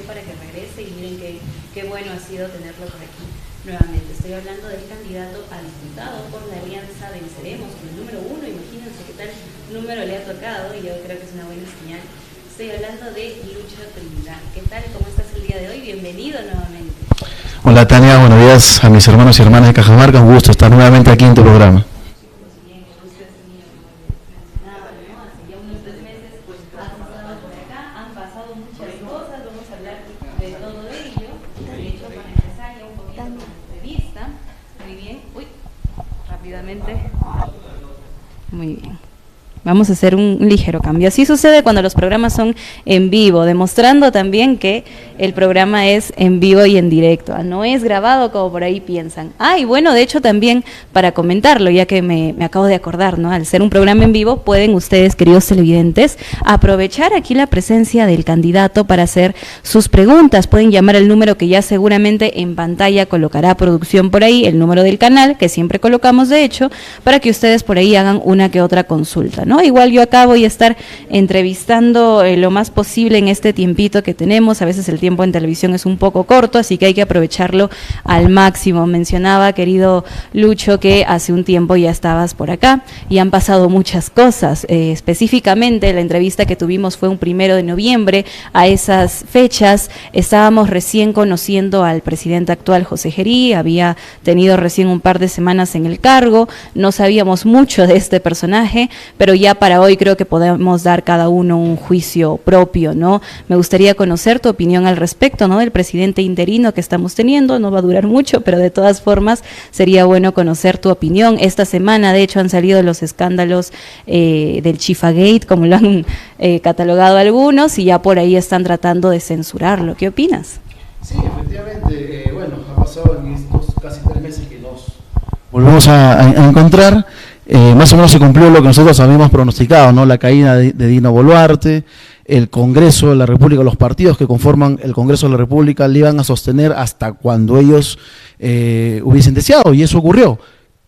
para que regrese y miren qué bueno ha sido tenerlo por aquí nuevamente. Estoy hablando del candidato a diputado por la Alianza Venceremos, con el número 1, imagínense qué tal número le ha tocado y yo creo que es una buena señal. Estoy hablando de Lucho Trinidad. ¿Qué tal? ¿Cómo estás el día de hoy? Bienvenido nuevamente. Hola Tania, buenos días a mis hermanos y hermanas de Cajamarca, un gusto estar nuevamente aquí en tu programa. Muy bien. Vamos a hacer un ligero cambio. Así sucede cuando los programas son en vivo, demostrando también que el programa es en vivo y en directo, no es grabado como por ahí piensan. Y bueno, de hecho también para comentarlo, ya que me acabo de acordar, ¿no? Al ser un programa en vivo, pueden ustedes, queridos televidentes, aprovechar aquí la presencia del candidato para hacer sus preguntas. Pueden llamar al número que ya seguramente en pantalla colocará producción por ahí, el número del canal, que siempre colocamos de hecho, para que ustedes por ahí hagan una que otra consulta, ¿no? Igual yo acá voy a estar entrevistando lo más posible en este tiempito que tenemos. A veces el tiempo en televisión es un poco corto, así que hay que aprovecharlo al máximo. Mencionaba, querido Lucho, que hace un tiempo ya estabas por acá y han pasado muchas cosas. Específicamente la entrevista que tuvimos fue un 1 de noviembre. A esas fechas estábamos recién conociendo al presidente actual, José Gerí. Había tenido recién un par de semanas en el cargo, no sabíamos mucho de este personaje, pero ya para hoy creo que podemos dar cada uno un juicio propio, ¿no? Me gustaría conocer tu opinión al respecto, ¿no? Del presidente interino que estamos teniendo. No va a durar mucho, pero de todas formas sería bueno conocer tu opinión. Esta semana, de hecho, han salido los escándalos del Chifagate, como lo han catalogado algunos, y ya por ahí están tratando de censurarlo. ¿Qué opinas? Sí, efectivamente, bueno, ha pasado en estos casi 3 meses que nos volvemos a encontrar. Más o menos se cumplió lo que nosotros habíamos pronosticado, ¿no? La caída de Dino Boluarte, el Congreso de la República, los partidos que conforman el Congreso de la República le iban a sostener hasta cuando ellos hubiesen deseado, y eso ocurrió.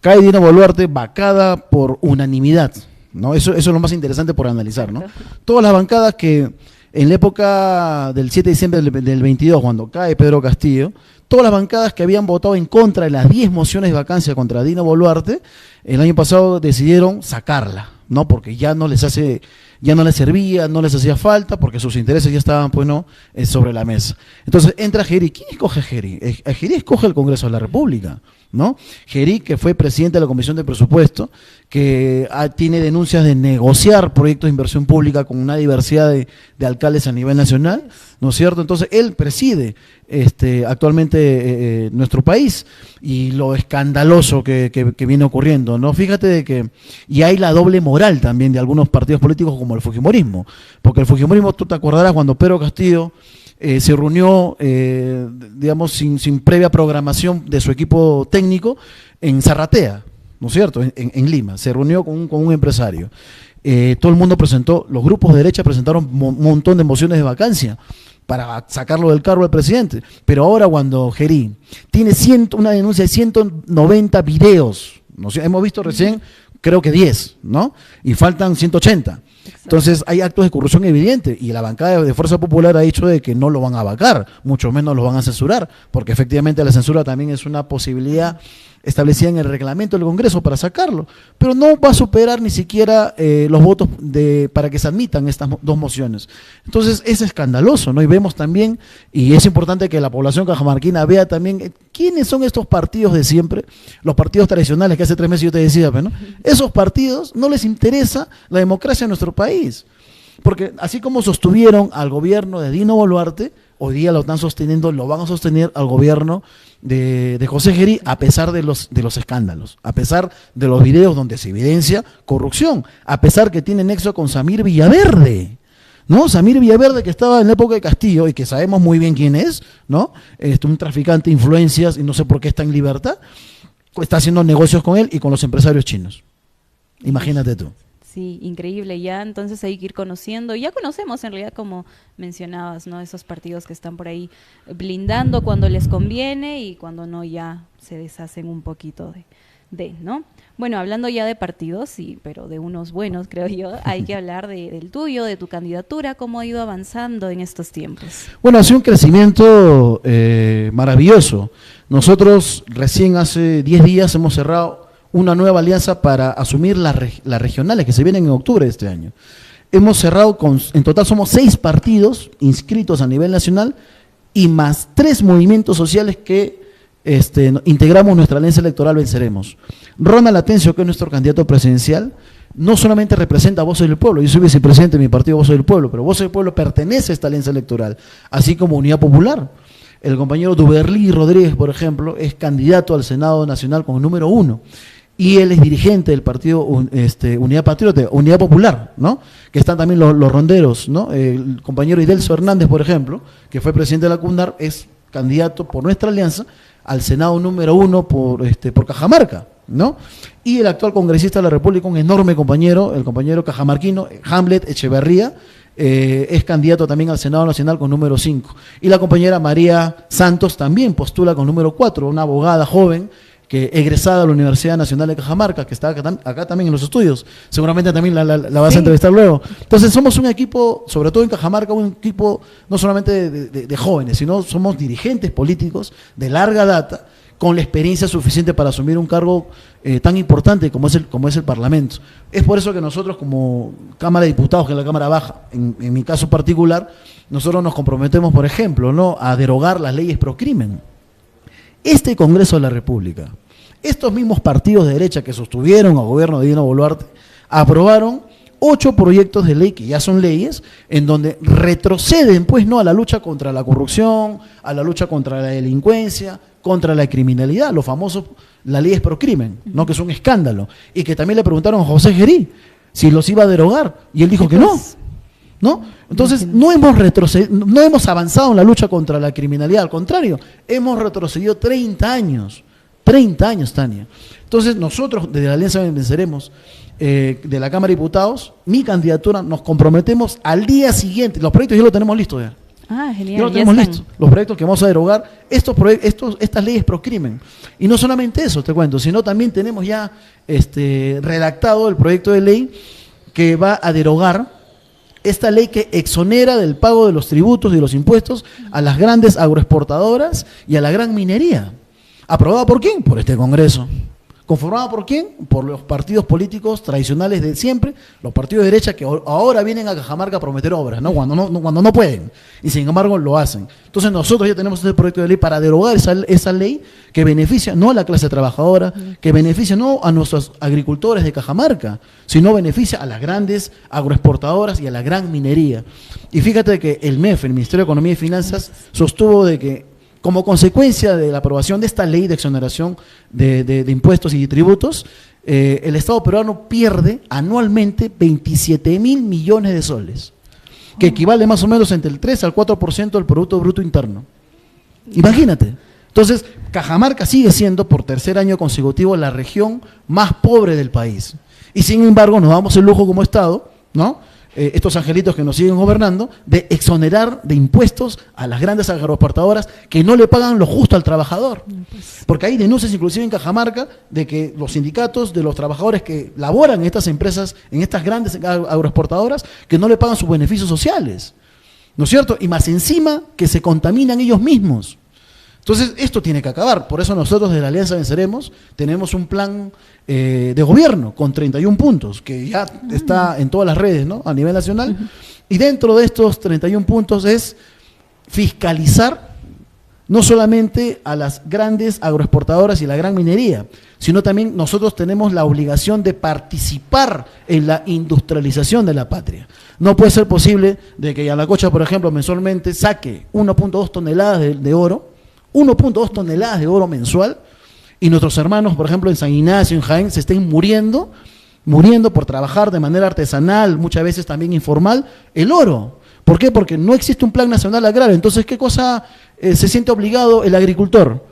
Cae Dino Boluarte, vacada por unanimidad, ¿no? Eso es lo más interesante por analizar, ¿no? Todas las bancadas que en la época del 7 de diciembre del 22, cuando cae Pedro Castillo, todas las bancadas que habían votado en contra de las 10 mociones de vacancia contra Dino Boluarte, el año pasado decidieron sacarla, ¿no? Porque ya no les servía, no les hacía falta, porque sus intereses ya estaban, pues no, sobre la mesa. Entonces entra Gerí. ¿Quién escoge a Gerí? A Gerí escoge el Congreso de la República, ¿no? Gerí, que fue presidente de la Comisión de Presupuesto, que tiene denuncias de negociar proyectos de inversión pública con una diversidad de alcaldes a nivel nacional, ¿no es cierto? Entonces él preside actualmente nuestro país, y lo escandaloso que viene ocurriendo, ¿no? Fíjate de que, y hay la doble moral también de algunos partidos políticos como el fujimorismo, porque el fujimorismo, tú te acordarás cuando Pedro Castillo se reunió, digamos, sin previa programación de su equipo técnico en Zarratea, ¿no es cierto?, en Lima, se reunió con un empresario. Todo el mundo presentó, los grupos de derecha presentaron un montón de mociones de vacancia para sacarlo del cargo al presidente, pero ahora cuando Gerí tiene una denuncia de 190 videos, ¿no? Hemos visto recién, creo que 10, ¿no? Y faltan 180. Entonces hay actos de corrupción evidentes, y la bancada de Fuerza Popular ha dicho de que no lo van a vacar, mucho menos lo van a censurar, porque efectivamente la censura también es una posibilidad establecida en el reglamento del Congreso para sacarlo, pero no va a superar ni siquiera los votos para que se admitan estas dos mociones. Entonces es escandaloso, ¿no? Y vemos también, y es importante que la población cajamarquina vea también quiénes son estos partidos de siempre, los partidos tradicionales que hace 3 meses yo te decía, ¿no? Esos partidos no les interesa la democracia en nuestro país, porque así como sostuvieron al gobierno de Dino Boluarte, hoy día lo están sosteniendo, lo van a sostener al gobierno de José Gerí, a pesar de los escándalos, a pesar de los videos donde se evidencia corrupción, a pesar que tiene nexo con Samir Villaverde, ¿no? Samir Villaverde, que estaba en la época de Castillo y que sabemos muy bien quién es, ¿no? Un traficante de influencias, y no sé por qué está en libertad, está haciendo negocios con él y con los empresarios chinos. Imagínate tú. Sí, increíble. Ya entonces hay que ir conociendo. Ya conocemos en realidad, como mencionabas, ¿no? Esos partidos que están por ahí blindando cuando les conviene, y cuando no ya se deshacen un poquito ¿no? Bueno, hablando ya de partidos, sí, pero de unos buenos, creo yo, hay que hablar del tuyo, de tu candidatura, cómo ha ido avanzando en estos tiempos. Bueno, ha sido un crecimiento maravilloso. Nosotros recién hace 10 días hemos cerrado una nueva alianza para asumir las regionales que se vienen en octubre de este año. Hemos cerrado, en total somos 6 partidos inscritos a nivel nacional y más 3 movimientos sociales que integramos nuestra alianza electoral Venceremos. Ronald Atencio, que es nuestro candidato presidencial, no solamente representa a Voces del Pueblo, yo soy vicepresidente de mi partido Voces del Pueblo, pero Voces del Pueblo pertenece a esta alianza electoral, así como Unidad Popular. El compañero Duberlí Rodríguez, por ejemplo, es candidato al Senado Nacional con el número 1, y él es dirigente del partido Unidad Patriota, Unidad Popular, ¿no? Que están también los ronderos, ¿no? El compañero Idelso Hernández, por ejemplo, que fue presidente de la CUNDAR, es candidato por nuestra alianza al Senado número 1 por Cajamarca, ¿no? Y el actual congresista de la República, un enorme compañero, el compañero cajamarquino, Hamlet Echeverría, es candidato también al Senado Nacional con número 5. Y la compañera María Santos también postula con número 4, una abogada joven, que egresada de la Universidad Nacional de Cajamarca, que está acá también en los estudios, seguramente también la vas a entrevistar luego. Entonces somos un equipo, sobre todo en Cajamarca, un equipo no solamente de jóvenes, sino somos dirigentes políticos de larga data, con la experiencia suficiente para asumir un cargo tan importante como es el Parlamento. Es por eso que nosotros como Cámara de Diputados, que es la Cámara Baja, en mi caso particular, nosotros nos comprometemos, por ejemplo, ¿no?, a derogar las leyes pro crimen. Este Congreso de la República, estos mismos partidos de derecha que sostuvieron al gobierno de Dina Boluarte, aprobaron 8 proyectos de ley que ya son leyes, en donde retroceden, pues, ¿no?, a la lucha contra la corrupción, a la lucha contra la delincuencia, contra la criminalidad, los famosos, las leyes pro crimen, ¿no?, que es un escándalo, y que también le preguntaron a José Gerí si los iba a derogar, y él dijo que no. ¿No? Entonces no hemos avanzado en la lucha contra la criminalidad, al contrario, hemos retrocedido 30 años, Tania. Entonces nosotros desde la Alianza Venceremos, de la Cámara de Diputados, mi candidatura, nos comprometemos al día siguiente, los proyectos ya los tenemos listos ya. Ah, genial. Ya lo tenemos listo, los proyectos que vamos a derogar, estas leyes pro crimen. Y no solamente eso, te cuento, sino también tenemos ya redactado el proyecto de ley que va a derogar esta ley que exonera del pago de los tributos y de los impuestos a las grandes agroexportadoras y a la gran minería. ¿Aprobada por quién? Por este Congreso. ¿Conformada por quién? Por los partidos políticos tradicionales de siempre, los partidos de derecha que ahora vienen a Cajamarca a prometer obras, ¿no? Cuando no pueden, y sin embargo lo hacen. Entonces nosotros ya tenemos este proyecto de ley para derogar esa ley que beneficia no a la clase trabajadora, que beneficia no a nuestros agricultores de Cajamarca, sino beneficia a las grandes agroexportadoras y a la gran minería. Y fíjate que el MEF, el Ministerio de Economía y Finanzas, sostuvo de que como consecuencia de la aprobación de esta ley de exoneración de impuestos y tributos, el Estado peruano pierde anualmente 27.000 millones de soles, que equivale más o menos entre el 3 al 4% del Producto Bruto Interno. Imagínate. Entonces, Cajamarca sigue siendo por tercer año consecutivo la región más pobre del país. Y sin embargo, nos damos el lujo como Estado, ¿no?, estos angelitos que nos siguen gobernando, de exonerar de impuestos a las grandes agroexportadoras que no le pagan lo justo al trabajador. Porque hay denuncias inclusive en Cajamarca de que los sindicatos de los trabajadores que laboran en estas empresas, en estas grandes agroexportadoras, que no le pagan sus beneficios sociales, ¿no es cierto? Y más encima que se contaminan ellos mismos. Entonces, esto tiene que acabar. Por eso nosotros de la Alianza Venceremos tenemos un plan de gobierno con 31 puntos, que ya está en todas las redes, ¿no?, a nivel nacional. Y dentro de estos 31 puntos es fiscalizar no solamente a las grandes agroexportadoras y la gran minería, sino también nosotros tenemos la obligación de participar en la industrialización de la patria. No puede ser posible de que Yanacocha, por ejemplo, mensualmente saque 1.2 toneladas de oro, 1.2 toneladas de oro mensual, y nuestros hermanos, por ejemplo, en San Ignacio, en Jaén, se estén muriendo por trabajar de manera artesanal, muchas veces también informal, el oro. ¿Por qué? Porque no existe un plan nacional agrario. Entonces, ¿qué cosa se siente obligado el agricultor?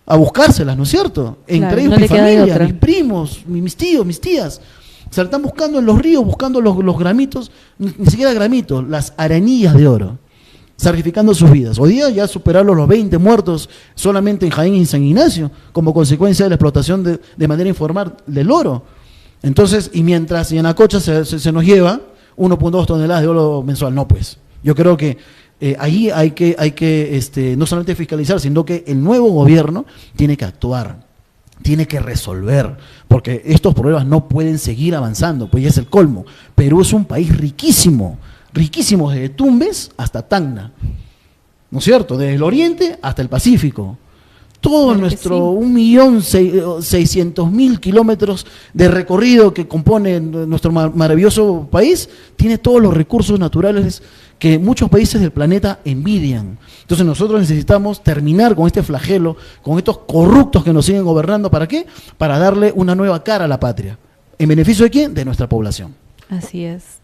A buscárselas, ¿no es cierto? Entre ellos, mi familia, mis primos, mis tíos, mis tías. Se la están buscando en los ríos, buscando los gramitos, ni siquiera gramitos, las arenillas de oro. sacrificando sus vidas. Hoy día ya superaron los 20 muertos solamente en Jaén y San Ignacio, como consecuencia de la explotación de manera informal del oro. Entonces, y mientras Yanacocha se nos lleva 1.2 toneladas de oro mensual, no pues. Yo creo que ahí hay que no solamente fiscalizar, sino que el nuevo gobierno tiene que actuar, tiene que resolver, porque estos problemas no pueden seguir avanzando, pues ya es el colmo. Perú es un país riquísimo, riquísimo desde Tumbes hasta Tacna, ¿no es cierto? Desde el oriente hasta el Pacífico. Todo claro nuestro 1.600.000 kilómetros de recorrido que compone nuestro maravilloso país tiene todos los recursos naturales que muchos países del planeta envidian. Entonces nosotros necesitamos terminar con este flagelo, con estos corruptos que nos siguen gobernando. ¿Para qué? Para darle una nueva cara a la patria. ¿En beneficio de quién? De nuestra población. Así es,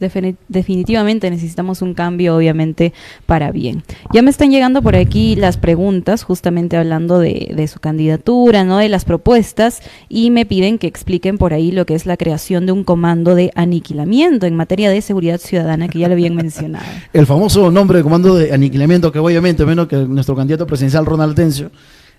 definitivamente necesitamos un cambio, obviamente, para bien. Ya me están llegando por aquí las preguntas, justamente hablando de su candidatura, ¿no? De las propuestas, y me piden que expliquen por ahí lo que es la creación de un comando de aniquilamiento en materia de seguridad ciudadana, que ya lo habían mencionado. El famoso nombre de comando de aniquilamiento, que obviamente, menos que nuestro candidato presidencial, Ronald Atencio,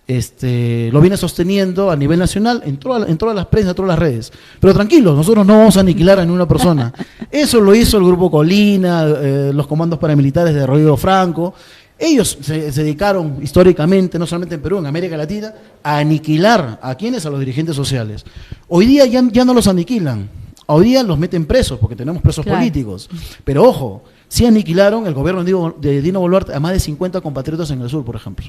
lo viene sosteniendo a nivel nacional en todas las prensas, en todas las redes. Pero tranquilos, nosotros no vamos a aniquilar a ninguna persona. Eso lo hizo el Grupo Colina, los comandos paramilitares de Rodrigo Franco. Ellos se dedicaron históricamente, no solamente en Perú, en América Latina, a aniquilar a quienes, a los dirigentes sociales. Hoy día ya no los aniquilan, hoy día los meten presos, porque tenemos presos políticos. Pero ojo, sí aniquilaron el gobierno de Dino Boluarte a más de 50 compatriotas en el sur, por ejemplo.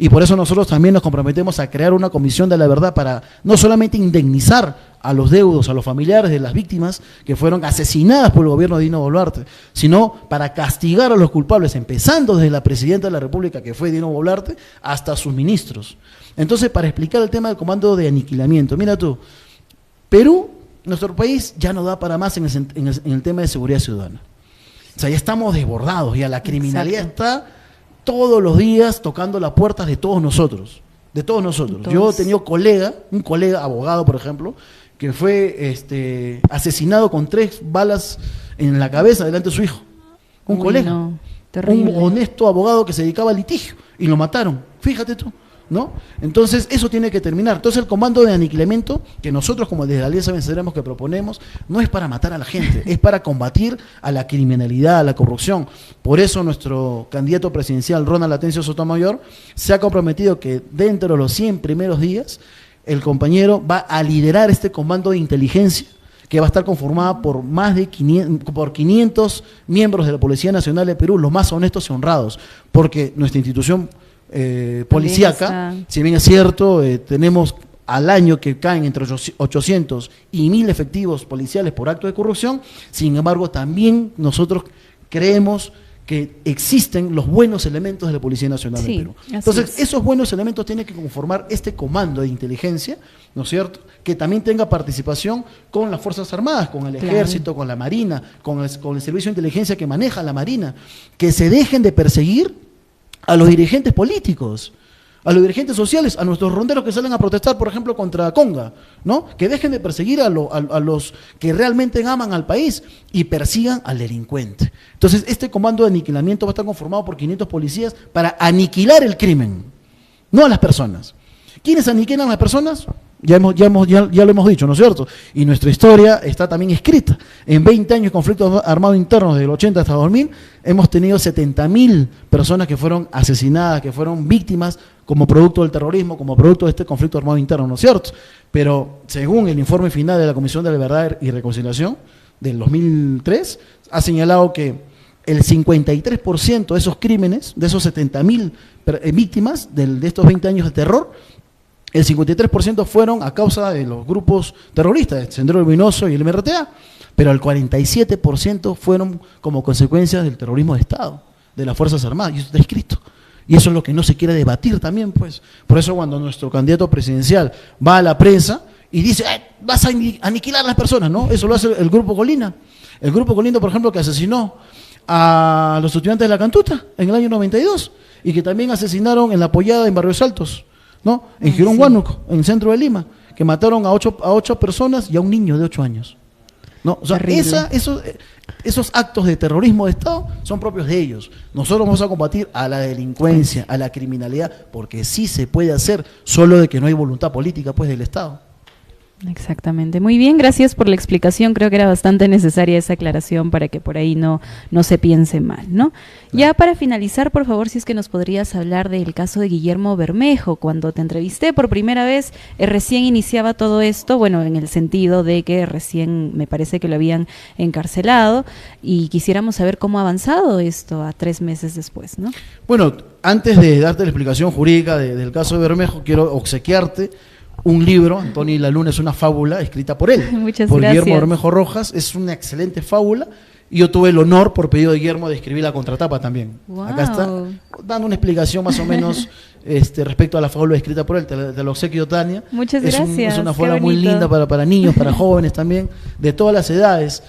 Y por eso nosotros también nos comprometemos a crear una comisión de la verdad para no solamente indemnizar a los deudos, a los familiares de las víctimas que fueron asesinadas por el gobierno de Dino Boluarte, sino para castigar a los culpables, empezando desde la presidenta de la República, que fue Dino Boluarte, hasta sus ministros. Entonces, para explicar el tema del comando de aniquilamiento, mira tú, Perú, nuestro país, ya no da para más en el tema de seguridad ciudadana. O sea, ya estamos desbordados, ya la criminalidad está todos los días tocando las puertas de todos nosotros, Entonces, yo he tenido un colega abogado, por ejemplo, que fue asesinado con 3 balas en la cabeza delante de su hijo. Un colega, no, terrible. Un honesto abogado que se dedicaba al litigio, y lo mataron, fíjate tú, ¿no? Entonces eso tiene que terminar. Entonces el comando de aniquilamiento que nosotros como desde la Alianza Venceremos que proponemos no es para matar a la gente, es para combatir a la criminalidad, a la corrupción. Por eso nuestro candidato presidencial Ronald Atencio Sotomayor se ha comprometido que dentro de los 100 primeros días el compañero va a liderar este comando de inteligencia que va a estar conformada por más de 500 miembros de la Policía Nacional de Perú, los más honestos y honrados, porque nuestra institución policíaca, si bien es cierto, tenemos al año que caen entre 800 y 1000 efectivos policiales por acto de corrupción. Sin embargo, también nosotros creemos que existen los buenos elementos de la Policía Nacional de Perú. Entonces, esos buenos elementos tienen que conformar este comando de inteligencia, ¿no es cierto?, que también tenga participación con las Fuerzas Armadas, con el Ejército, con la Marina, con el Servicio de Inteligencia que maneja la Marina, que se dejen de perseguir a los dirigentes políticos, a los dirigentes sociales, a nuestros ronderos que salen a protestar, por ejemplo, contra Conga, ¿no? Que dejen de perseguir a los que realmente aman al país y persigan al delincuente. Entonces, este comando de aniquilamiento va a estar conformado por 500 policías para aniquilar el crimen, no a las personas. ¿Quiénes aniquilan a las personas? Ya lo hemos dicho, ¿no es cierto? Y nuestra historia está también escrita. En 20 años de conflictos armados internos, del 80 hasta 2000, hemos tenido 70.000 personas que fueron asesinadas, que fueron víctimas como producto del terrorismo, como producto de este conflicto armado interno, ¿no es cierto? Pero según el informe final de la Comisión de la Verdad y Reconciliación del 2003, ha señalado que el 53% de esos crímenes, de esos 70.000 víctimas de estos 20 años de terror, el 53% fueron a causa de los grupos terroristas, el Sendero Luminoso y el MRTA, pero el 47% fueron como consecuencia del terrorismo de Estado, de las Fuerzas Armadas, y eso está escrito. Y eso es lo que no se quiere debatir también, pues. Por eso cuando nuestro candidato presidencial va a la prensa y dice, vas a aniquilar a las personas, ¿no? Eso lo hace el Grupo Colina. El Grupo Colina, por ejemplo, que asesinó a los estudiantes de la Cantuta en el año 92 y que también asesinaron en La Pollada, en Barrios Altos, ¿no? En Girón Huánuco, en el centro de Lima, que mataron a ocho personas y a un niño de 8 años. ¿no? O sea, esos actos de terrorismo de Estado son propios de ellos. Nosotros vamos a combatir a la delincuencia, a la criminalidad, porque sí se puede hacer, solo de que no hay voluntad política pues del Estado. Exactamente. Muy bien, gracias por la explicación. Creo que era bastante necesaria esa aclaración para que por ahí no se piense mal, ¿no? Ya para finalizar, por favor, si es que nos podrías hablar del caso de Guillermo Bermejo. Cuando te entrevisté por primera vez, recién iniciaba todo esto, bueno, en el sentido de que recién me parece que lo habían encarcelado, y quisiéramos saber cómo ha avanzado esto a 3 meses después, ¿no? Bueno, antes de darte la explicación jurídica del caso de Bermejo, quiero obsequiarte un libro. Antonio y la Luna es una fábula escrita por él, por gracias. Guillermo Bermejo Rojas. Es una excelente fábula y yo tuve el honor, por pedido de Guillermo, de escribir la contratapa también. Wow. Acá está, dando una explicación más o menos respecto a la fábula escrita por él. Te lo obsequio, Tania. Muchas gracias. Es una fábula muy linda para niños, para jóvenes también, de todas las edades.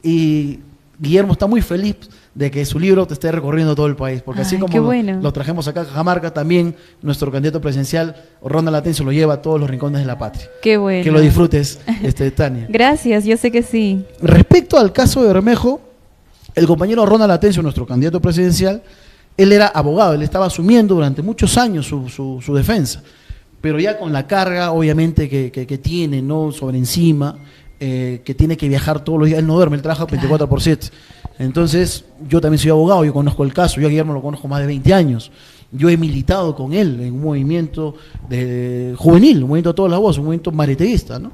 Y Guillermo está muy feliz de que su libro te esté recorriendo todo el país, porque así como lo trajemos acá a Cajamarca, también nuestro candidato presidencial, Ronald Atencio, lo lleva a todos los rincones de la patria. Qué bueno. Que lo disfrutes, Tania. Gracias, yo sé que sí. Respecto al caso de Bermejo, el compañero Ronald Atencio, nuestro candidato presidencial, él era abogado, él estaba asumiendo durante muchos años su defensa, pero ya con la carga, obviamente, que tiene, ¿no?, sobre encima, que tiene que viajar todos los días, él no duerme, él trabaja 24/7. Entonces, yo también soy abogado, yo conozco el caso, yo a Guillermo lo conozco más de 20 años. Yo he militado con él en un movimiento juvenil, un movimiento a todas las voces, un movimiento mareteísta, ¿no?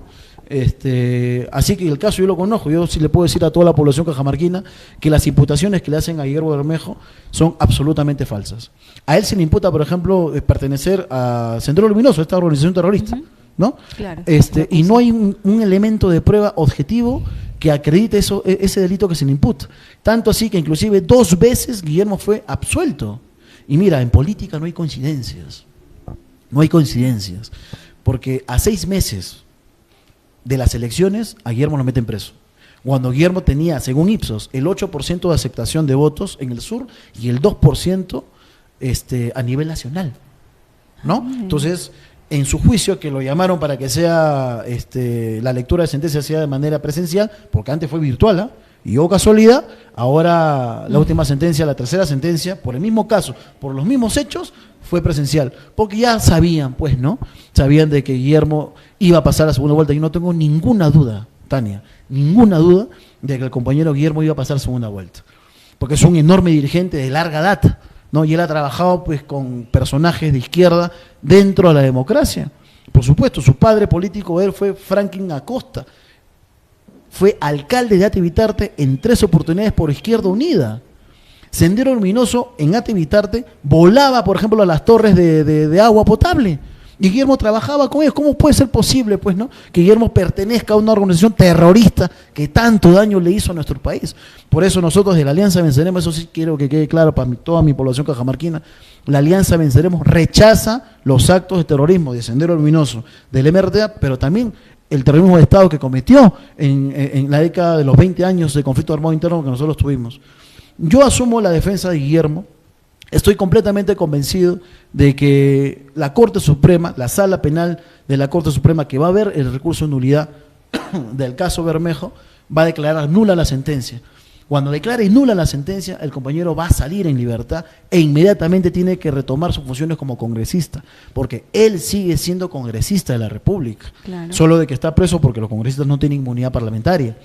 Así que el caso yo lo conozco. Yo sí le puedo decir a toda la población cajamarquina que las imputaciones que le hacen a Guillermo Bermejo son absolutamente falsas. A él se le imputa, por ejemplo, pertenecer a Sendero Luminoso, esta organización terrorista, ¿no? Claro. Y no hay un elemento de prueba objetivo que acredite ese delito que se le imputa. Tanto así que inclusive 2 veces Guillermo fue absuelto. Y mira, en política no hay coincidencias. No hay coincidencias. Porque a 6 meses de las elecciones a Guillermo lo meten preso. Cuando Guillermo tenía, según Ipsos, el 8% de aceptación de votos en el sur y el 2% a nivel nacional, ¿no? Entonces, en su juicio, que lo llamaron para que sea la lectura de sentencia sea de manera presencial, porque antes fue virtual, ¿eh? Y oh casualidad, ahora la última sentencia, la tercera sentencia, por el mismo caso, por los mismos hechos, fue presencial, porque ya sabían, pues, ¿no? Sabían de que Guillermo iba a pasar a segunda vuelta. Y no tengo ninguna duda, Tania, ninguna duda de que el compañero Guillermo iba a pasar a segunda vuelta, porque es un enorme dirigente de larga data, ¿no? Y él ha trabajado pues con personajes de izquierda dentro de la democracia. Por supuesto, su padre político él fue Franklin Acosta, fue alcalde de Ate-Bitarte en 3 oportunidades por Izquierda Unida. Sendero Luminoso en Ate-Bitarte volaba, por ejemplo, a las torres de agua potable. Y Guillermo trabajaba con ellos. ¿Cómo puede ser posible, pues, no, que Guillermo pertenezca a una organización terrorista que tanto daño le hizo a nuestro país? Por eso nosotros de la Alianza Venceremos, eso sí quiero que quede claro para toda mi población cajamarquina, la Alianza Venceremos rechaza los actos de terrorismo de Sendero Luminoso, del MRTA, pero también el terrorismo de Estado que cometió en la década de los 20 años de conflicto armado interno que nosotros tuvimos. Yo asumo la defensa de Guillermo. Estoy completamente convencido de que la Corte Suprema, la Sala Penal de la Corte Suprema, que va a ver el recurso de nulidad del caso Bermejo, va a declarar nula la sentencia. Cuando declare nula la sentencia, el compañero va a salir en libertad e inmediatamente tiene que retomar sus funciones como congresista, porque él sigue siendo congresista de la República. Claro. Solo de que está preso porque los congresistas no tienen inmunidad parlamentaria.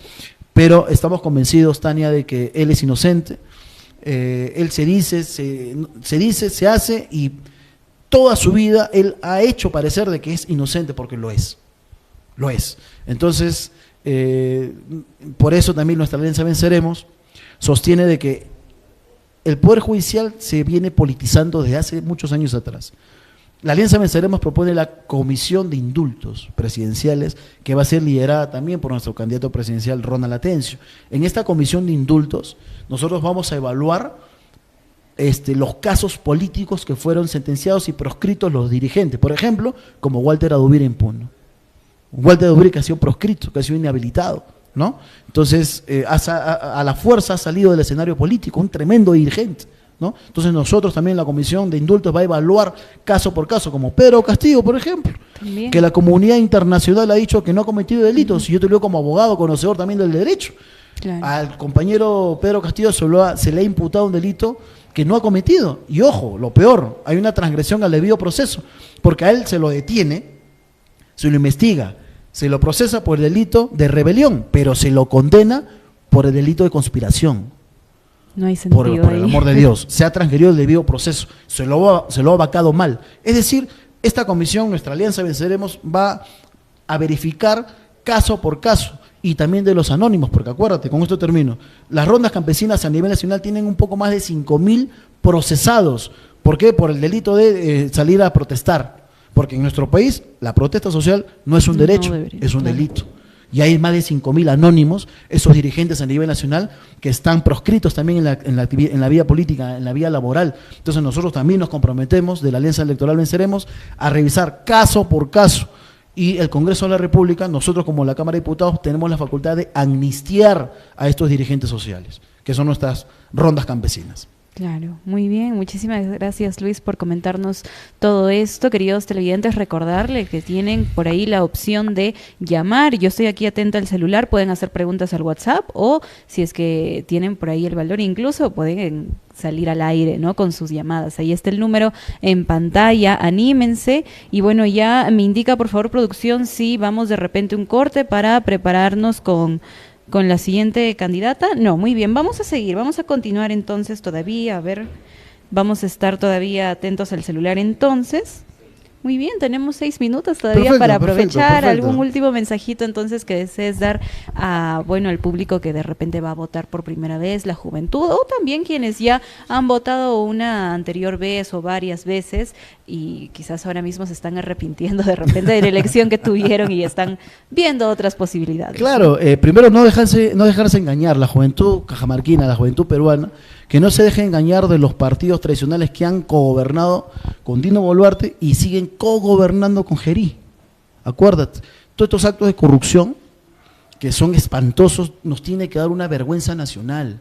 Pero estamos convencidos, Tania, de que él es inocente. Él se hace y toda su vida él ha hecho parecer de que es inocente porque lo es. Lo es. Entonces, por eso también nuestra Alianza Venceremos sostiene de que el Poder Judicial se viene politizando desde hace muchos años atrás. La Alianza Venceremos propone la Comisión de Indultos Presidenciales, que va a ser liderada también por nuestro candidato presidencial Ronald Atencio. En esta Comisión de Indultos nosotros vamos a evaluar los casos políticos que fueron sentenciados y proscritos los dirigentes, por ejemplo, como Walter Adubira impugno. Walter Adubira que ha sido proscrito, que ha sido inhabilitado, ¿no? Entonces, a la fuerza ha salido del escenario político, un tremendo dirigente, ¿no? Entonces nosotros también, la Comisión de Indultos, va a evaluar caso por caso, como Pedro Castillo, por ejemplo, También. que la comunidad internacional ha dicho que no ha cometido delitos, y yo te lo digo como abogado, conocedor también del derecho. Claro. Al compañero Pedro Castillo se le ha imputado un delito que no ha cometido. Y ojo, lo peor, hay una transgresión al debido proceso, porque a él se lo detiene, se lo investiga, se lo procesa por el delito de rebelión, pero se lo condena por el delito de conspiración. No hay sentido Por el ahí. amor de Dios, se ha transgredido el debido proceso, se lo ha vacado mal. Es decir, esta comisión, nuestra Alianza Venceremos, va a verificar caso por caso, y también de los anónimos, porque acuérdate, con esto termino, las rondas campesinas a nivel nacional tienen un poco más de 5.000 procesados. ¿Por qué? Por el delito de salir a protestar, porque en nuestro país la protesta social no es un derecho, debería, es un claro. delito. Y hay más de 5.000 anónimos, esos dirigentes a nivel nacional, que están proscritos también en la vía política, en la vía laboral. Entonces nosotros también nos comprometemos, de la Alianza Electoral Venceremos, a revisar caso por caso. Y el Congreso de la República, nosotros como la Cámara de Diputados, tenemos la facultad de amnistiar a estos dirigentes sociales, que son nuestras rondas campesinas. Claro, muy bien. Muchísimas gracias, Luis, por comentarnos todo esto. Queridos televidentes, recordarle que tienen por ahí la opción de llamar. Yo estoy aquí atenta al celular, pueden hacer preguntas al WhatsApp, o si es que tienen por ahí el valor, incluso pueden salir al aire, ¿no?, con sus llamadas. Ahí está el número en pantalla, anímense. Y bueno, ya me indica, por favor, producción, si vamos de repente un corte para prepararnos con la siguiente candidata. No, muy bien, vamos a seguir, vamos a continuar entonces todavía, a ver, vamos a estar todavía atentos al celular entonces. Muy bien, tenemos 6 minutos todavía Perfecto, para aprovechar. perfecto. ¿Algún último mensajito entonces que desees dar a, bueno, al público que de repente va a votar por primera vez, la juventud, o también quienes ya han votado una anterior vez o varias veces y quizás ahora mismo se están arrepintiendo de repente de la elección que tuvieron y están viendo otras posibilidades? Claro, primero no dejarse engañar, la juventud cajamarquina, la juventud peruana, que no se deje engañar de los partidos tradicionales que han cogobernado con Dino Boluarte y siguen cogobernando con Gerí. Acuérdate, todos estos actos de corrupción, que son espantosos, nos tiene que dar una vergüenza nacional.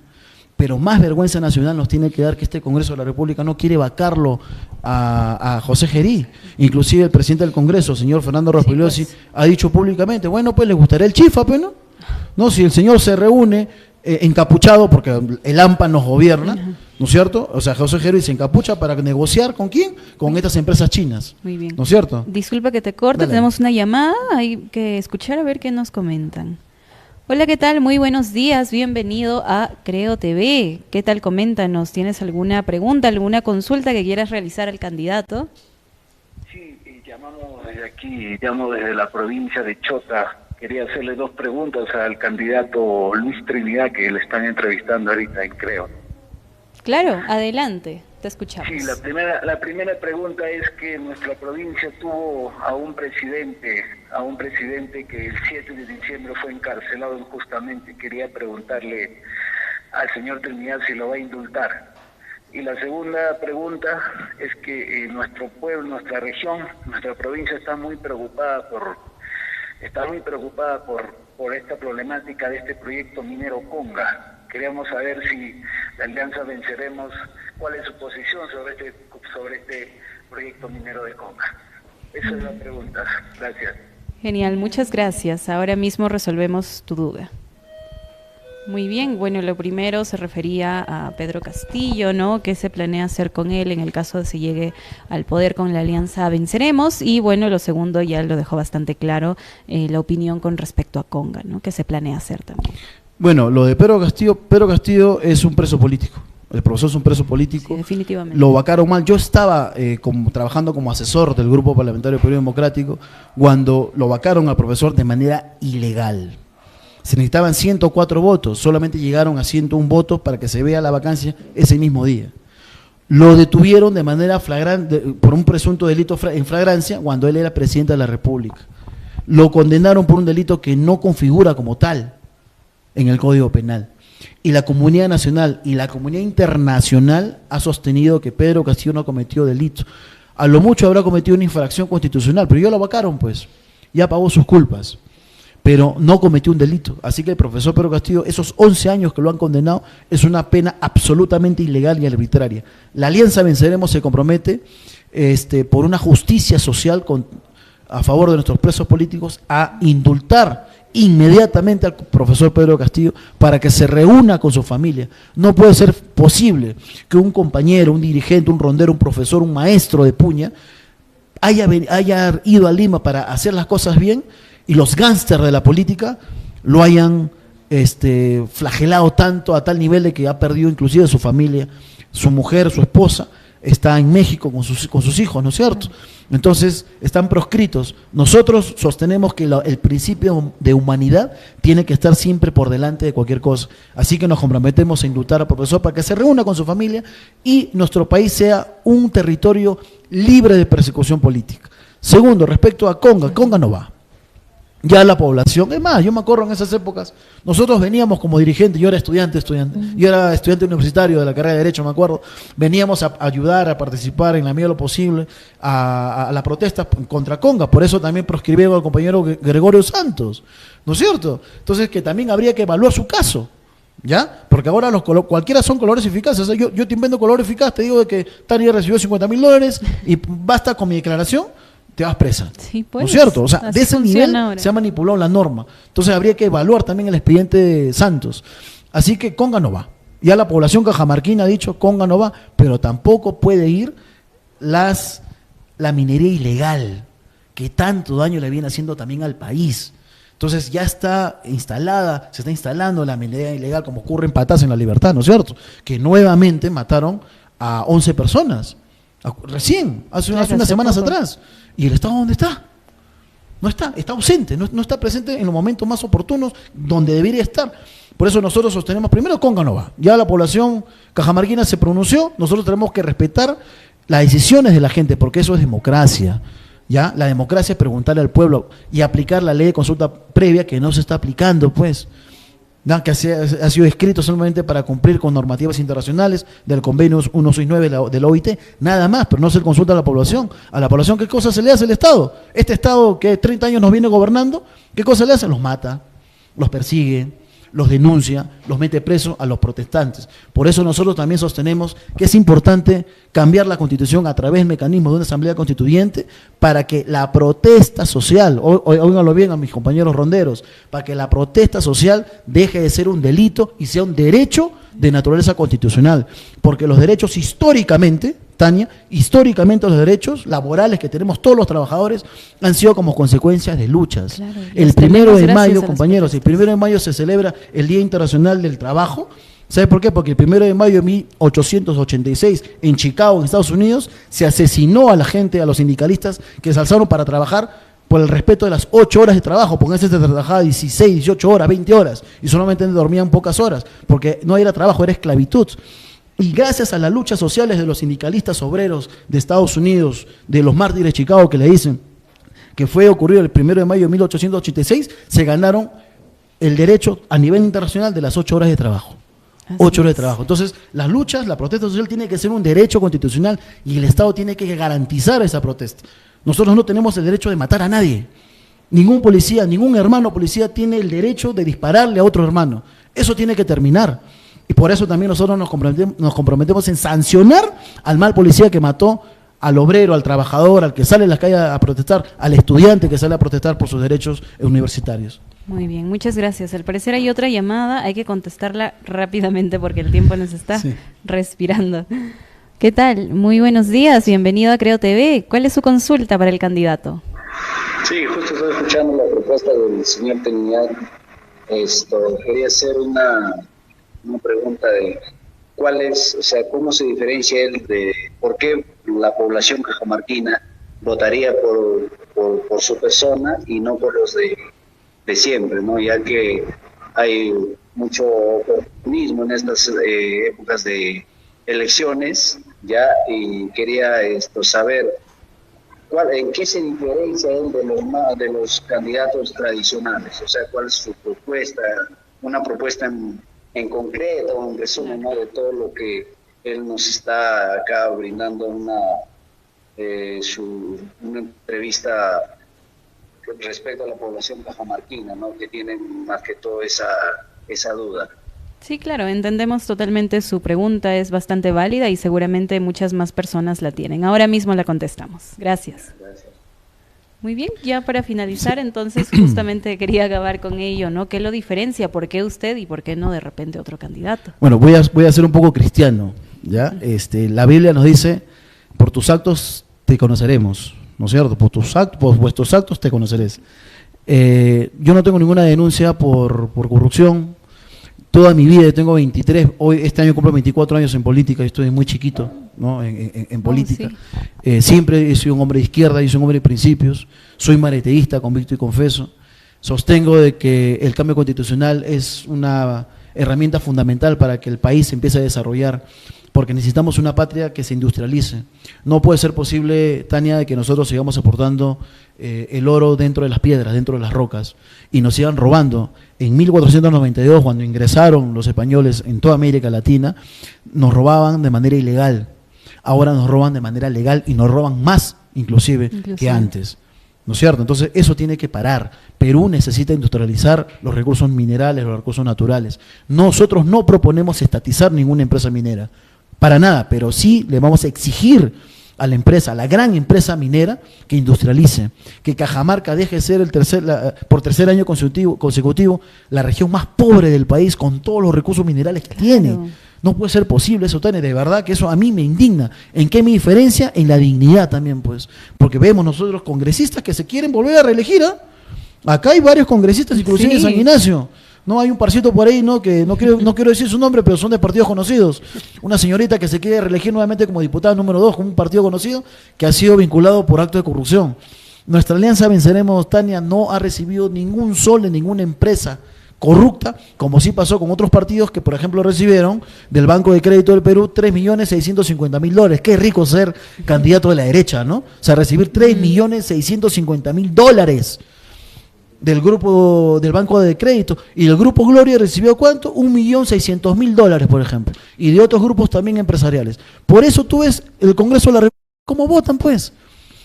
Pero más vergüenza nacional nos tiene que dar que este Congreso de la República no quiere vacarlo a José Gerí. Inclusive el presidente del Congreso, señor Fernando Rospigliosi, pues, ha dicho públicamente, bueno, pues le gustaría el chifa, pues, ¿no? No, si el señor se reúne encapuchado, porque el AMPA nos gobierna, ¿no es cierto? O sea, José Gerí se encapucha para negociar ¿con quién? Con estas empresas chinas. Muy bien. ¿No es cierto? Disculpa que te corte, Dale. tenemos una llamada, hay que escuchar a ver qué nos comentan. Hola, ¿qué tal? Muy buenos días, bienvenido a Creo TV. ¿Qué tal? Coméntanos, ¿tienes alguna pregunta, alguna consulta que quieras realizar al candidato? Sí, llamamos desde aquí, llamo desde la provincia de Chota. Quería hacerle 2 preguntas al candidato Luis Trinidad, que le están entrevistando ahorita en Creo. Claro, adelante, te escuchamos. Sí, la primera pregunta es que nuestra provincia tuvo a un presidente que el 7 de diciembre fue encarcelado injustamente. Quería preguntarle al señor Trinidad si lo va a indultar. Y la segunda pregunta es que nuestro pueblo, nuestra región, nuestra provincia está muy preocupada por esta problemática de este proyecto minero Conga. Queríamos saber si la Alianza Venceremos, cuál es su posición sobre este proyecto minero de Conga. Esa es la pregunta. Gracias. Genial, muchas gracias. Ahora mismo resolvemos tu duda. Muy bien, bueno, lo primero se refería a Pedro Castillo, ¿no? ¿Qué se planea hacer con él en el caso de se llegue al poder con la Alianza Venceremos? Y bueno, lo segundo ya lo dejó bastante claro, la opinión con respecto a Conga, ¿no? ¿Qué se planea hacer también? Bueno, lo de Pedro Castillo es un preso político. El profesor es un preso político. Sí, definitivamente. Lo vacaron mal. Yo estaba trabajando como asesor del Grupo Parlamentario Perú Democrático cuando lo vacaron al profesor de manera ilegal. Se necesitaban 104 votos, solamente llegaron a 101 votos para que se vea la vacancia ese mismo día. Lo detuvieron de manera flagrante por un presunto delito en flagrancia cuando él era presidente de la República. Lo condenaron por un delito que no configura como tal en el Código Penal. Y la comunidad nacional y la comunidad internacional ha sostenido que Pedro Castillo no cometió delito. A lo mucho habrá cometido una infracción constitucional, pero ya lo vacaron, pues, ya pagó sus culpas. pero no cometió un delito. Así que el profesor Pedro Castillo, esos 11 años que lo han condenado, es una pena absolutamente ilegal y arbitraria. La Alianza Venceremos se compromete por una justicia social a favor de nuestros presos políticos a indultar inmediatamente al profesor Pedro Castillo para que se reúna con su familia. No puede ser posible que un compañero, un dirigente, un rondero, un profesor, un maestro de Puña haya ido a Lima para hacer las cosas bien y los gángsters de la política lo hayan flagelado tanto a tal nivel de que ha perdido inclusive su familia, su mujer, su esposa, está en México con sus hijos, ¿no es cierto? Entonces, están proscritos. Nosotros sostenemos que el principio de humanidad tiene que estar siempre por delante de cualquier cosa. Así que nos comprometemos a indultar al profesor para que se reúna con su familia y nuestro país sea un territorio libre de persecución política. Segundo, respecto a Conga no va. Ya la población, es más, yo me acuerdo en esas épocas, nosotros veníamos como dirigentes, yo era estudiante, yo era estudiante universitario de la carrera de Derecho, me acuerdo, veníamos a ayudar, a participar en la medida de lo posible a la protesta contra Conga, por eso también proscribieron al compañero Gregorio Santos, ¿no es cierto? Entonces que también habría que evaluar su caso, ¿ya? Porque ahora cualquiera son colores eficaces, o sea, yo te invento color eficaz, te digo de que Tania recibió $50.000 y basta con mi declaración, te vas presa, sí, pues, ¿no es cierto? O sea, de ese nivel ahora se ha manipulado la norma. Entonces habría que evaluar también el expediente de Santos. Así que Conga no va. Ya la población cajamarquina ha dicho Conga no va, pero tampoco puede ir la minería ilegal, que tanto daño le viene haciendo también al país. Entonces ya está instalada, se está instalando la minería ilegal, como ocurre en Patas en La Libertad, ¿no es cierto? Que nuevamente mataron a 11 personas. Recién, hace unas semanas atrás. ¿Y el Estado dónde está? No está, está ausente, no está presente en los momentos más oportunos donde debería estar. Por eso nosotros sostenemos, primero Conga no va. Ya la población cajamarquina se pronunció, nosotros tenemos que respetar las decisiones de la gente, porque eso es democracia. ¿Ya? La democracia es preguntarle al pueblo y aplicar la ley de consulta previa que no se está aplicando, pues. ¿No? Que ha sido escrito solamente para cumplir con normativas internacionales del convenio 169 de la OIT, nada más, pero no se consulta a la población. A la población, ¿qué cosa se le hace al Estado? Este Estado que 30 años nos viene gobernando, ¿qué cosa le hace? Los mata, los persigue, los denuncia, los mete presos a los protestantes. Por eso nosotros también sostenemos que es importante cambiar la Constitución a través del mecanismo de una asamblea constituyente para que la protesta social, óiganlo bien a mis compañeros ronderos, para que la protesta social deje de ser un delito y sea un derecho de naturaleza constitucional, porque los derechos históricamente, Tania, históricamente los derechos laborales que tenemos todos los trabajadores han sido como consecuencias de luchas. Claro, el 1 de mayo, compañeros, el 1 de mayo se celebra el Día Internacional del Trabajo. ¿Sabe por qué? Porque el 1 de mayo de 1886 en Chicago, en Estados Unidos, se asesinó a la gente, a los sindicalistas que se alzaron para trabajar por el respeto de las 8 horas de trabajo, porque antes se trabajaba 16, 18 horas, 20 horas, y solamente dormían pocas horas, porque no era trabajo, era esclavitud. Y gracias a las luchas sociales de los sindicalistas obreros de Estados Unidos, de los mártires de Chicago que le dicen, que fue ocurrido el 1 de mayo de 1886, se ganaron el derecho a nivel internacional de las 8 horas de trabajo. 8 horas de trabajo. Entonces, las luchas, la protesta social tiene que ser un derecho constitucional y el Estado tiene que garantizar esa protesta. Nosotros no tenemos el derecho de matar a nadie. Ningún policía, ningún hermano policía tiene el derecho de dispararle a otro hermano. Eso tiene que terminar. Y por eso también nosotros nos comprometemos en sancionar al mal policía que mató al obrero, al trabajador, al que sale en las calles a protestar, al estudiante que sale a protestar por sus derechos universitarios. Muy bien, muchas gracias. Al parecer hay otra llamada, hay que contestarla rápidamente porque el tiempo nos está respirando. ¿Qué tal? Muy buenos días, bienvenido a Creo TV. ¿Cuál es su consulta para el candidato? Sí, justo estoy escuchando la propuesta del señor Trinidad. Quería hacer una pregunta de cuál es, o sea, cómo se diferencia él de por qué la población cajamarquina votaría por su persona y no por los de siempre, ¿no? Ya que hay mucho oportunismo en estas épocas de elecciones, ya, y quería saber en qué se diferencia él de los candidatos tradicionales, o sea, cuál es su propuesta, una propuesta en concreto, un resumen, ¿no?, de todo lo que él nos está acá brindando una entrevista respecto a la población cajamarquina, ¿no? Que tienen más que todo esa duda. Sí, claro, entendemos totalmente su pregunta, es bastante válida y seguramente muchas más personas la tienen. Ahora mismo la contestamos. Gracias. Gracias. Muy bien, ya para finalizar, entonces justamente quería acabar con ello, ¿no? ¿Qué lo diferencia? ¿Por qué usted y por qué no de repente otro candidato? Bueno, voy a ser un poco cristiano, ¿ya? La Biblia nos dice, por tus actos te conoceremos, ¿no es cierto? Por vuestros actos te conoceréis. Yo no tengo ninguna denuncia por corrupción. Toda mi vida, tengo 23, este año cumplo 24 años en política, y estoy muy chiquito, ¿no? en política. Sí. Siempre he sido un hombre de izquierda, y soy un hombre de principios, soy mareteísta, convicto y confeso. Sostengo de que el cambio constitucional es una herramienta fundamental para que el país se empiece a desarrollar, porque necesitamos una patria que se industrialice. No puede ser posible, Tania, de que nosotros sigamos aportando el oro dentro de las piedras, dentro de las rocas, y nos sigan robando. En 1492, cuando ingresaron los españoles en toda América Latina, nos robaban de manera ilegal. Ahora nos roban de manera legal y nos roban más, inclusive. Que antes. ¿No es cierto? Entonces eso tiene que parar. Perú necesita industrializar los recursos minerales, los recursos naturales. Nosotros no proponemos estatizar ninguna empresa minera, para nada, pero sí le vamos a exigir a la empresa, a la gran empresa minera, que industrialice, que Cajamarca deje de ser por tercer año consecutivo la región más pobre del país con todos los recursos minerales que tiene. No puede ser posible eso, Tania, de verdad que eso a mí me indigna. ¿En qué me diferencia? En la dignidad también, pues, porque vemos nosotros congresistas que se quieren volver a reelegir, ¿eh? Acá hay varios congresistas, inclusive en San Ignacio. No, hay un parcito por ahí, ¿no? Que no quiero decir su nombre, pero son de partidos conocidos. Una señorita que se quiere reelegir nuevamente como diputada número 2 con un partido conocido que ha sido vinculado por acto de corrupción. Nuestra alianza Venceremos, Tania, no ha recibido ningún sol de ninguna empresa corrupta, como sí pasó con otros partidos que, por ejemplo, recibieron del Banco de Crédito del Perú 3.650.000 dólares. Qué rico ser candidato de la derecha, ¿no? O sea, recibir 3.650.000 dólares del grupo del Banco de Crédito, y el Grupo Gloria recibió ¿cuánto? 1.600.000 dólares, por ejemplo, y de otros grupos también empresariales. Por eso tú ves el Congreso de la República, cómo votan, pues,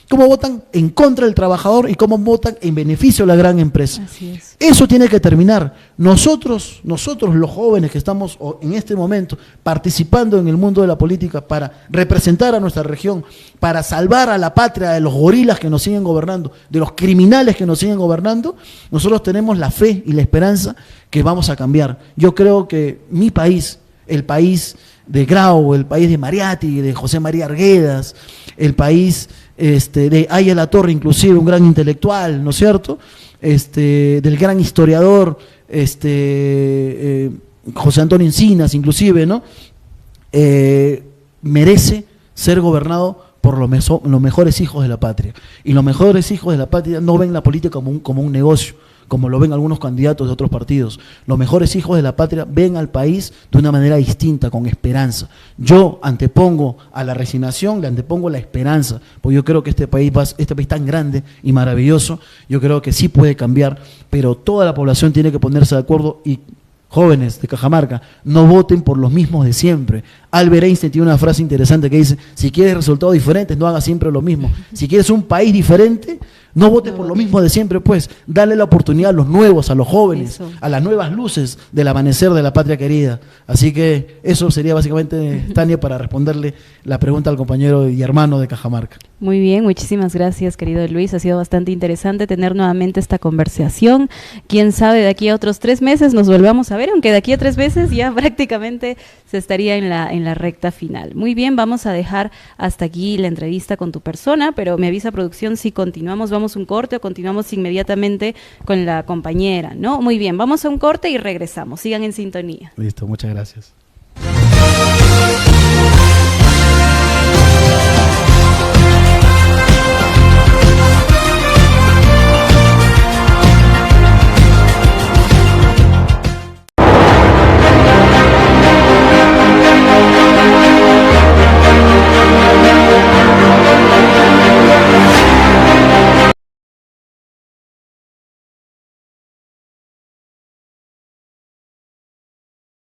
cómo votan en contra del trabajador y cómo votan en beneficio de la gran empresa. Así es. Eso tiene que terminar. Nosotros los jóvenes que estamos en este momento participando en el mundo de la política para representar a nuestra región, para salvar a la patria de los gorilas que nos siguen gobernando, de los criminales que nos siguen gobernando, nosotros tenemos la fe y la esperanza que vamos a cambiar. Yo creo que mi país, el país de Grau, el país de Mariatti, de José María Arguedas, el país de Aya La Torre, inclusive un gran intelectual, ¿no es cierto? Del gran historiador José Antonio Encinas, inclusive, ¿no? Merece ser gobernado por los mejores hijos de la patria. Y los mejores hijos de la patria no ven la política como un negocio, como lo ven algunos candidatos de otros partidos. Los mejores hijos de la patria ven al país de una manera distinta, con esperanza. Yo antepongo a la resignación, le antepongo la esperanza, porque yo creo que este país tan grande y maravilloso, yo creo que sí puede cambiar, pero toda la población tiene que ponerse de acuerdo. Y jóvenes de Cajamarca, no voten por los mismos de siempre. Albert Einstein tiene una frase interesante que dice: si quieres resultados diferentes, no hagas siempre lo mismo. Si quieres un país diferente, no votes por lo mismo de siempre, pues. Dale la oportunidad a los nuevos, a los jóvenes, a las nuevas luces del amanecer de la patria querida. Así que eso sería básicamente, Tania, para responderle la pregunta al compañero y hermano de Cajamarca. Muy bien, muchísimas gracias, querido Luis. Ha sido bastante interesante tener nuevamente esta conversación. Quién sabe, de aquí a otros 3 meses nos volvamos a ver, aunque de aquí a 3 meses ya prácticamente se estaría en la recta final. Muy bien, vamos a dejar hasta aquí la entrevista con tu persona, pero me avisa producción si continuamos, vamos a un corte o continuamos inmediatamente con la compañera, ¿no? Muy bien, vamos a un corte y regresamos. Sigan en sintonía. Listo, muchas gracias.